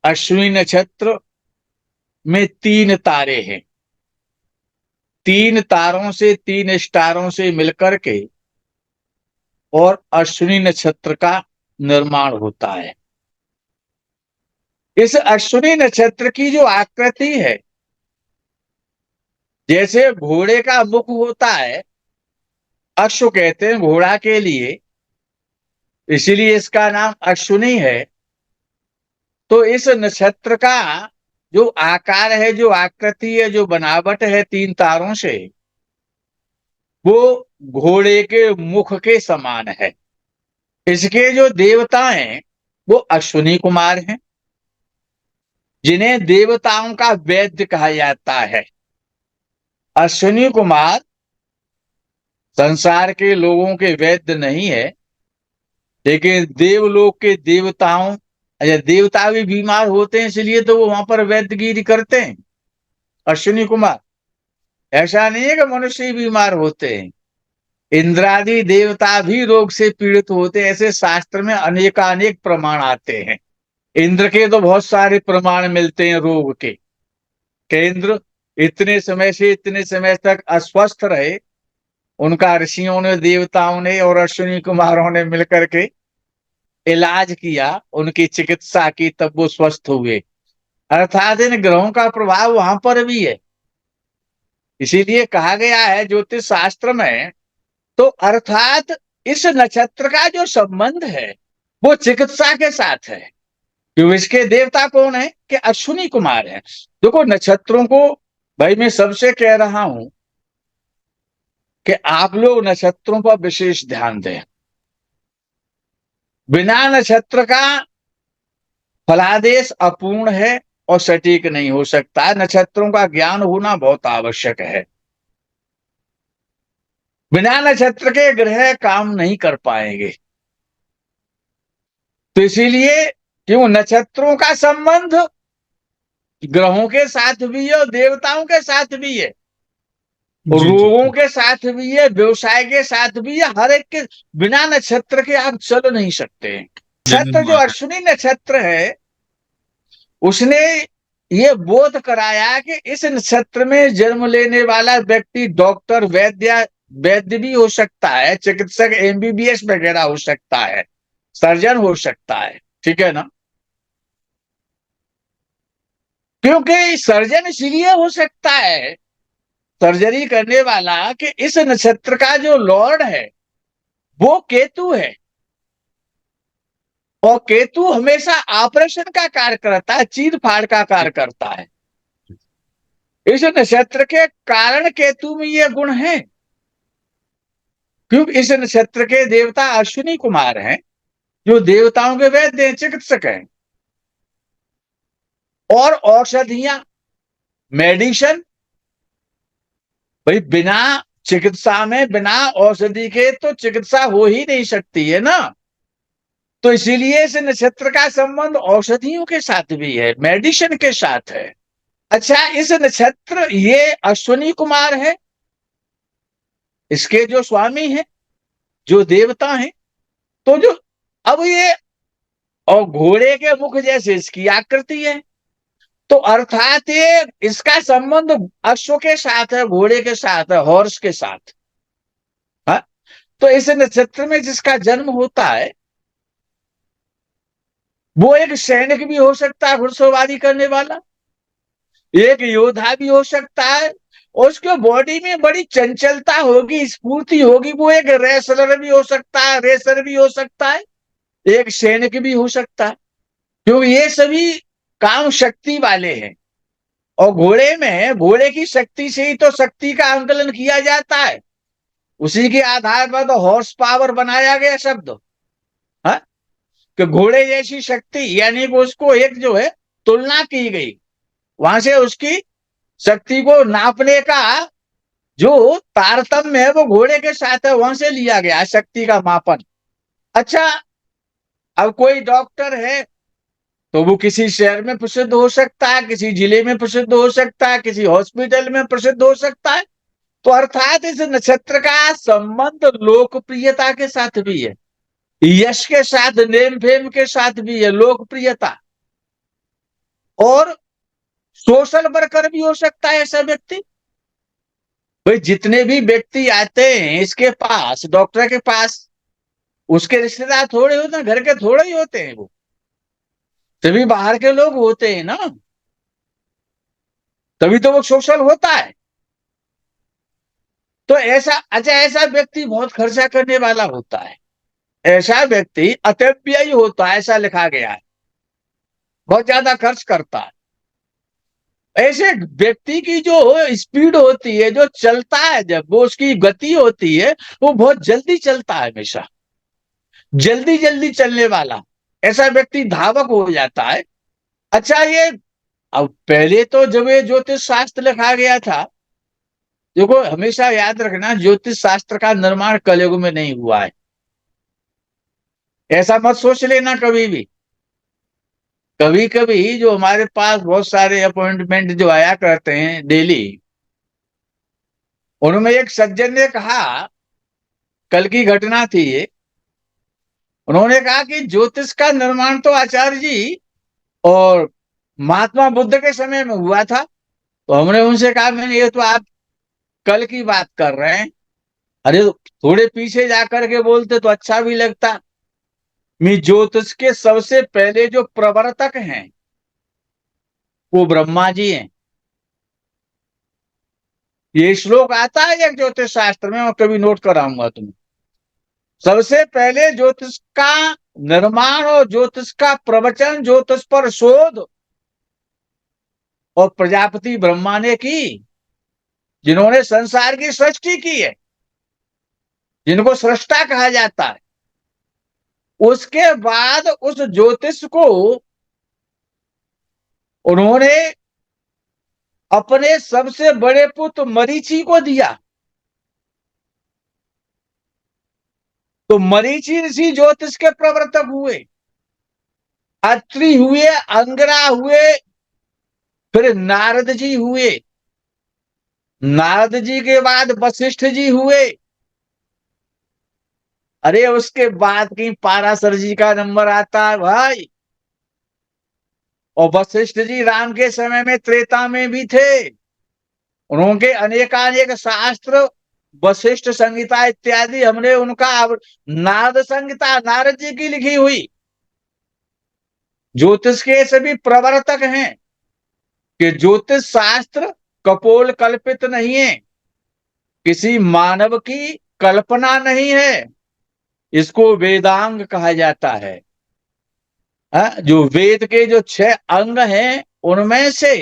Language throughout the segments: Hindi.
अश्विनी नक्षत्र में 3 तारे हैं। 3 तारों से, 3 स्टारों से मिलकर के और अश्विनी नक्षत्र का निर्माण होता है। इस अश्विनी नक्षत्र की जो आकृति है, जैसे घोड़े का मुख होता है, अश्व कहते हैं घोड़ा के लिए, इसीलिए इसका नाम अश्विनी है। तो इस नक्षत्र का जो आकार है, जो आकृति है, जो बनावट है 3 तारों से, वो घोड़े के मुख के समान है। इसके जो देवता हैं वो अश्विनी कुमार हैं, जिन्हें देवताओं का वैद्य कहा जाता है। अश्विनी कुमार संसार के लोगों के वैद्य नहीं है, लेकिन देवलोक के देवताओं या देवता भी बीमार होते हैं, इसलिए तो वो वहां पर वैद्यगिरी करते हैं अश्विनी कुमार। ऐसा नहीं है कि मनुष्य ही बीमार होते हैं, इंद्रादि देवता भी रोग से पीड़ित होते हैं। ऐसे शास्त्र में अनेकानेक प्रमाण आते हैं। इंद्र के तो बहुत सारे प्रमाण मिलते हैं रोग के, कि इंद्र इतने समय से इतने समय तक अस्वस्थ रहे, उनका ऋषियों ने, देवताओं ने और अश्विनी कुमारों ने मिलकर के इलाज किया, उनकी चिकित्सा की, तब वो स्वस्थ हुए। अर्थात इन ग्रहों का प्रभाव वहां पर भी है। इसीलिए कहा गया है ज्योतिष शास्त्र में, तो अर्थात इस नक्षत्र का जो संबंध है वो चिकित्सा के साथ है। क्यों? इसके देवता कौन है? कि अश्विनी कुमार है। देखो नक्षत्रों को, भाई मैं सबसे कह रहा हूं कि आप लोग नक्षत्रों पर विशेष ध्यान दें। बिना नक्षत्र का फलादेश अपूर्ण है और सटीक नहीं हो सकता। नक्षत्रों का ज्ञान होना बहुत आवश्यक है। बिना नक्षत्र के ग्रह काम नहीं कर पाएंगे। तो इसीलिए क्यों, नक्षत्रों का संबंध ग्रहों के साथ भी है और देवताओं के साथ भी है, रोगों के साथ भी है, व्यवसाय के साथ भी है। हर एक के बिना नक्षत्र के आप चल नहीं सकते। नक्षत्र जो अश्विनी नक्षत्र है, उसने ये बोध कराया कि इस नक्षत्र में जन्म लेने वाला व्यक्ति डॉक्टर, वैद्य भी हो सकता है, चिकित्सक, एमबीबीएस वगैरह हो सकता है, सर्जन हो सकता है। ठीक है ना? क्योंकि सर्जन इसलिए हो सकता है, सर्जरी करने वाला, कि इस नक्षत्र का जो लॉर्ड है वो केतु है, और केतु हमेशा ऑपरेशन का कार्य करता है, चीर फाड़ का कार्य करता है। इस नक्षत्र के कारण केतु में ये गुण है। क्योंकि इस नक्षत्र के देवता अश्विनी कुमार हैं, जो देवताओं के वैद्य हैं, चिकित्सक हैं। और औषधियां, मेडिसिन, भाई बिना चिकित्सा में, बिना औषधि के तो चिकित्सा हो ही नहीं सकती है ना। तो इसीलिए इस नक्षत्र का संबंध औषधियों के साथ भी है, मेडिसिन के साथ है। अच्छा, इस नक्षत्र, ये अश्विनी कुमार है, इसके जो स्वामी हैं, जो देवता हैं, तो जो अब ये, और घोड़े के मुख जैसे इसकी आकृति है, तो अर्थात ये, इसका संबंध अश्व के साथ है, घोड़े के साथ है, हॉर्स के साथ। हाँ, तो इस नक्षत्र में जिसका जन्म होता है वो एक सैनिक भी हो सकता है, घुड़सवारी करने वाला, एक योद्धा भी हो सकता है, और उसके बॉडी में बड़ी चंचलता होगी, स्फूर्ति होगी। वो एक रेसलर भी हो सकता है, रेसर भी हो सकता है, एक सैनिक भी हो सकता है, क्योंकि ये सभी काम शक्ति वाले हैं। और घोड़े में, घोड़े की शक्ति से ही तो शक्ति का आंकलन किया जाता है, उसी के आधार पर तो हॉर्स पावर बनाया गया शब्द। हाँ, कि घोड़े जैसी शक्ति, यानी कि उसको एक जो है तुलना की गई, वहां से उसकी शक्ति को नापने का जो तारतम्य है वो घोड़े के साथ है, वहां से लिया गया शक्ति का मापन। अच्छा, अब कोई डॉक्टर है तो वो किसी शहर में प्रसिद्ध हो सकता है, किसी जिले में प्रसिद्ध हो सकता है, किसी हॉस्पिटल में प्रसिद्ध हो सकता है। तो अर्थात इस नक्षत्र का संबंध लोकप्रियता के साथ भी है, यश के साथ, नेम फेम के साथ भी है, लोकप्रियता। और सोशल वर्कर भी हो सकता है ऐसा व्यक्ति। भाई जितने भी व्यक्ति आते हैं इसके पास, डॉक्टर के पास, उसके रिश्तेदार थोड़े होते हैं, घर के थोड़े ही होते हैं, वो सभी बाहर के लोग होते हैं ना, तभी तो वो सोशल होता है। तो ऐसा, अच्छा, ऐसा व्यक्ति बहुत खर्चा करने वाला होता है, ऐसा व्यक्ति अत्यव्ययी होता है, ऐसा लिखा गया है, बहुत ज्यादा खर्च करता है। ऐसे व्यक्ति की जो स्पीड होती है, जो चलता है, जब वो उसकी गति होती है, वो बहुत जल्दी चलता है, हमेशा जल्दी जल्दी चलने वाला, ऐसा व्यक्ति धावक हो जाता है। अच्छा, ये अब पहले तो जब ये ज्योतिष शास्त्र लिखा गया था, देखो हमेशा याद रखना, ज्योतिष शास्त्र का निर्माण कलयुग में नहीं हुआ है, ऐसा मत सोच लेना कभी भी। कभी कभी जो हमारे पास बहुत सारे अपॉइंटमेंट जो आया करते हैं डेली, उनमें एक सज्जन ने कहा, कल की घटना थी ये, उन्होंने कहा कि ज्योतिष का निर्माण तो आचार्य जी और महात्मा बुद्ध के समय में हुआ था। तो हमने उनसे कहा, मैंने, ये तो आप कल की बात कर रहे हैं, अरे थोड़े पीछे जाकर के बोलते तो अच्छा भी लगता। मैं, ज्योतिष के सबसे पहले जो प्रवर्तक हैं वो ब्रह्मा जी हैं। ये श्लोक आता है एक ज्योतिष शास्त्र में, मैं कभी नोट कराऊंगा तुम्हें। सबसे पहले ज्योतिष का निर्माण और ज्योतिष का प्रवचन, ज्योतिष पर शोध और प्रजापति ब्रह्मा ने की, जिन्होंने संसार की सृष्टि की है, जिनको सृष्टा कहा जाता है। उसके बाद उस ज्योतिष को उन्होंने अपने सबसे बड़े पुत्र मरीचि को दिया। तो मरीचि ऋषि ज्योतिष के प्रवर्तक हुए, अत्रि हुए, अंगिरा हुए, फिर नारद जी हुए, नारद जी के बाद वशिष्ठ जी हुए। अरे उसके बाद की पाराशर जी का नंबर आता है भाई। और वशिष्ठ जी राम के समय में त्रेता में भी थे, उनके अनेकानेक शास्त्र, वशिष्ठ संहिता इत्यादि, हमने उनका नारद संहिता नारद जी की लिखी हुई। ज्योतिष के सभी प्रवर्तक हैं कि ज्योतिष शास्त्र कपोल कल्पित नहीं है, किसी मानव की कल्पना नहीं है, इसको वेदांग कहा जाता है। जो वेद के जो 6 अंग हैं, उनमें से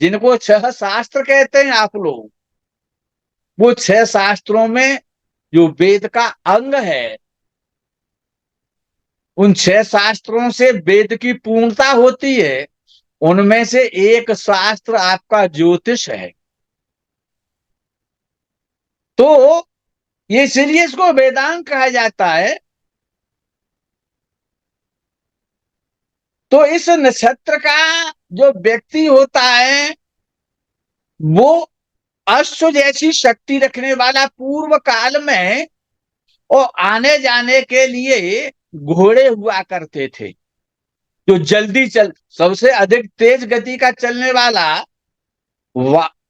जिनको 6 शास्त्र कहते हैं आप लोग, वो 6 शास्त्रों में जो वेद का अंग है, उन 6 शास्त्रों से वेद की पूर्णता होती है, उनमें से एक शास्त्र आपका ज्योतिष है। तो ये इसलिए इसको वेदांग कहा जाता है। तो इस नक्षत्र का जो व्यक्ति होता है, वो अश्व जैसी शक्ति रखने वाला, पूर्व काल में और आने जाने के लिए घोड़े हुआ करते थे, जो जल्दी चल, सबसे अधिक तेज गति का चलने वाला,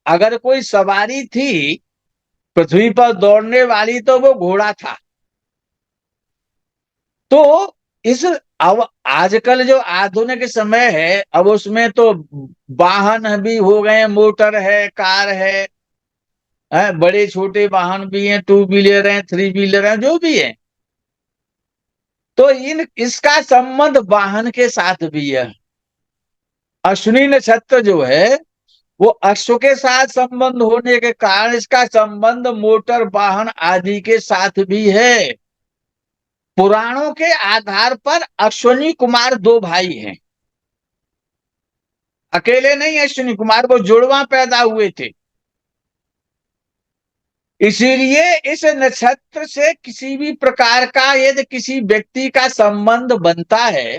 अगर कोई सवारी थी पृथ्वी पर दौड़ने वाली, तो वो घोड़ा था। तो इस, अब आजकल जो आधुनिक समय है, अब उसमें तो वाहन भी हो गए, मोटर है, कार है, बड़े छोटे वाहन भी हैं, 2 व्हीलर हैं, 3 व्हीलर हैं, जो भी है। तो इसका संबंध वाहन के साथ भी है। अश्विनी नक्षत्र जो है, वो अश्व के साथ संबंध होने के कारण इसका संबंध मोटर वाहन आदि के साथ भी है। पुराणों के आधार पर अश्विनी कुमार 2 भाई हैं, अकेले नहीं अश्विनी कुमार, वो जुड़वा पैदा हुए थे। इसीलिए इस नक्षत्र से किसी भी प्रकार का यदि किसी व्यक्ति का संबंध बनता है,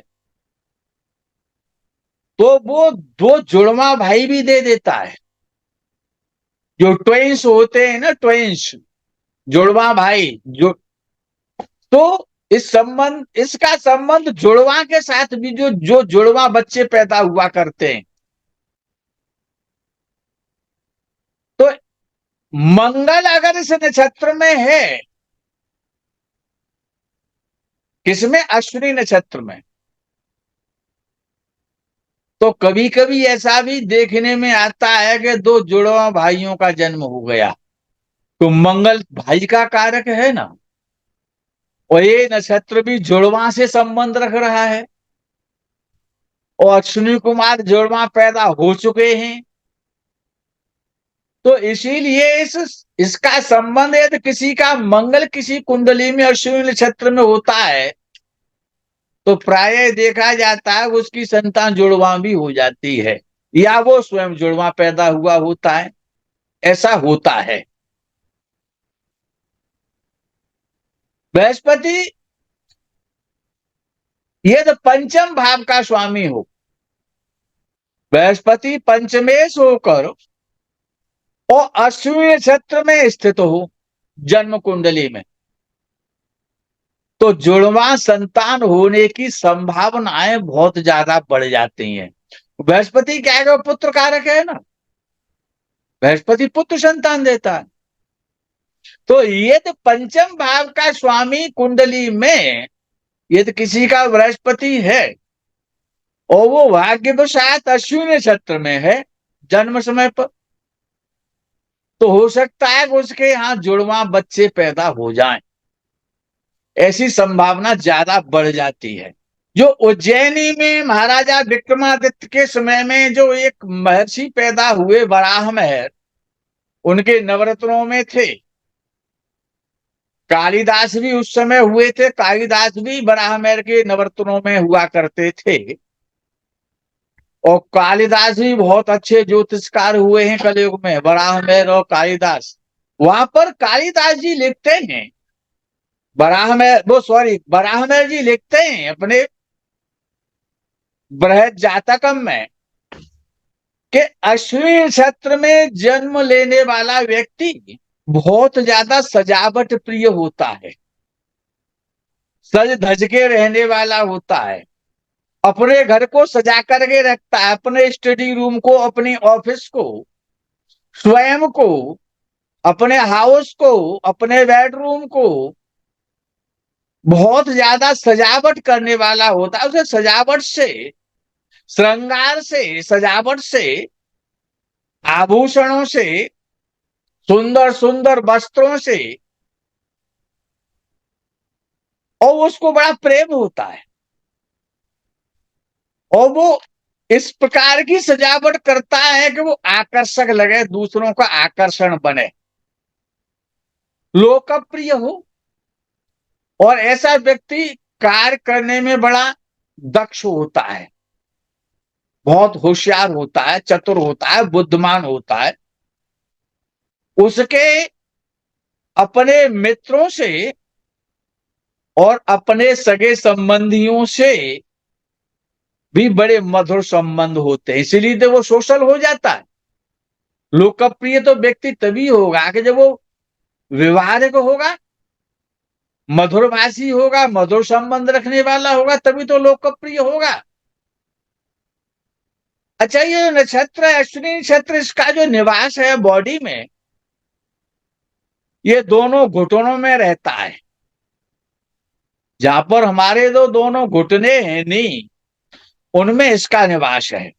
तो वो 2 जुड़वा भाई भी दे देता है। जो ट्वेंस होते हैं ना, ट्वेंस, जुड़वा भाई जो, तो इसका संबंध जुड़वा के साथ भी जो जो जुड़वा बच्चे पैदा हुआ करते हैं, तो मंगल अगर इस नक्षत्र में है, किसमें? अश्विनी नक्षत्र में, तो कभी कभी ऐसा भी देखने में आता है कि दो जुड़वा भाइयों का जन्म हो गया, तो मंगल भाई का कारक है ना, और ये नक्षत्र भी जुड़वा से संबंध रख रहा है, और अश्विनी कुमार जुड़वा पैदा हो चुके हैं, तो इसीलिए इसका संबंध यदि किसी का मंगल किसी कुंडली में अश्विनी नक्षत्र में होता है, तो प्राय देखा जाता है उसकी संतान जुड़वा भी हो जाती है, या वो स्वयं जुड़वा पैदा हुआ होता है, ऐसा होता है। बृहस्पति ये तो पंचम भाव का स्वामी हो, बृहस्पति पंचमेश होकर और अश्विनी नक्षत्र में स्थित हो जन्म कुंडली में, तो जुड़वा संतान होने की संभावनाएं बहुत ज्यादा बढ़ जाती हैं। बृहस्पति क्या है? पुत्र कारक है ना, बृहस्पति पुत्र संतान देता है। तो यदि पंचम भाव का स्वामी कुंडली में यदि किसी का बृहस्पति है और वो भाग्यवशात अश्विनी नक्षत्र में है जन्म समय पर, तो हो सकता है कि उसके यहाँ जुड़वा बच्चे पैदा हो जाएं, ऐसी संभावना ज्यादा बढ़ जाती है। जो उज्जैनी में महाराजा विक्रमादित्य के समय में जो एक महर्षि पैदा हुए वराह महर, उनके नवरत्नों में थे, कालिदास भी उस समय हुए थे, कालिदास भी वराह महर के नवरत्नों में हुआ करते थे, और कालिदास भी बहुत अच्छे ज्योतिषकार हुए हैं कलयुग में, वराह महर और कालिदास। वहां पर कालिदास जी लिखते हैं, वराह महर जी लिखते हैं अपने बृहद जातकम में कि अश्विनी नक्षत्र में जन्म लेने वाला व्यक्ति बहुत ज्यादा सजावट प्रिय होता है, सज धज के रहने वाला होता है, अपने घर को सजा करके रखता है, अपने स्टडी रूम को, अपने ऑफिस को, स्वयं को, अपने हाउस को, अपने बेडरूम को बहुत ज्यादा सजावट करने वाला होता है। उसे सजावट से, श्रृंगार से, सजावट से, आभूषणों से, सुंदर सुंदर वस्त्रों से, और उसको बड़ा प्रेम होता है, और वो इस प्रकार की सजावट करता है कि वो आकर्षक लगे, दूसरों का आकर्षण बने, लोकप्रिय हो, और ऐसा व्यक्ति कार्य करने में बड़ा दक्ष होता है, बहुत होशियार होता है, चतुर होता है, बुद्धिमान होता है। उसके अपने मित्रों से और अपने सगे संबंधियों से भी बड़े मधुर संबंध होते हैं, इसीलिए तो वो सोशल हो जाता है। लोकप्रिय तो व्यक्ति तभी होगा कि जब वो व्यवहारिक होगा, मधुरभाषी होगा, मधुर संबंध रखने वाला होगा, तभी तो लोकप्रिय होगा। अच्छा, ये नक्षत्र अश्विनी नक्षत्र, इसका जो निवास है बॉडी में, ये दोनों घुटनों में रहता है, जहां पर हमारे दोनों घुटने हैं नी, उनमें इसका निवास है।